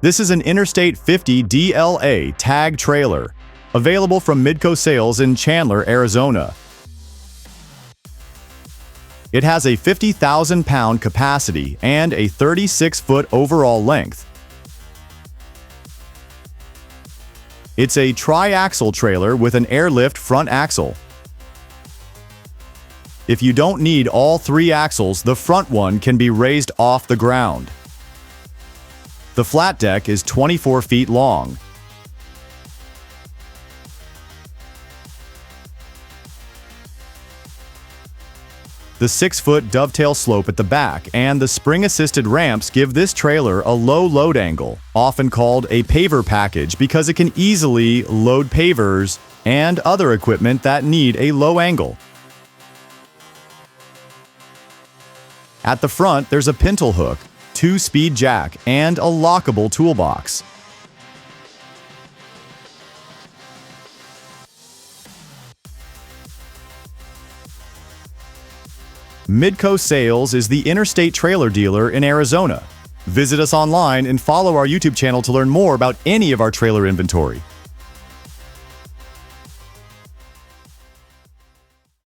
This is an Interstate 50DLA tag trailer, available from Midco Sales in Chandler, Arizona. It has a 50,000-pound capacity and a 36-foot overall length. It's a tri-axle trailer with an airlift front axle. If you don't need all three axles, the front one can be raised off the ground. The flat deck is 24 feet long. The 6-foot dovetail slope at the back and the spring-assisted ramps give this trailer a low load angle, often called a paver package because it can easily load pavers and other equipment that need a low angle. At the front, there's a pintle hook, 2-speed jack, and a lockable toolbox. Midco Sales is the interstate trailer dealer in Arizona. Visit us online and follow our YouTube channel to learn more about any of our trailer inventory.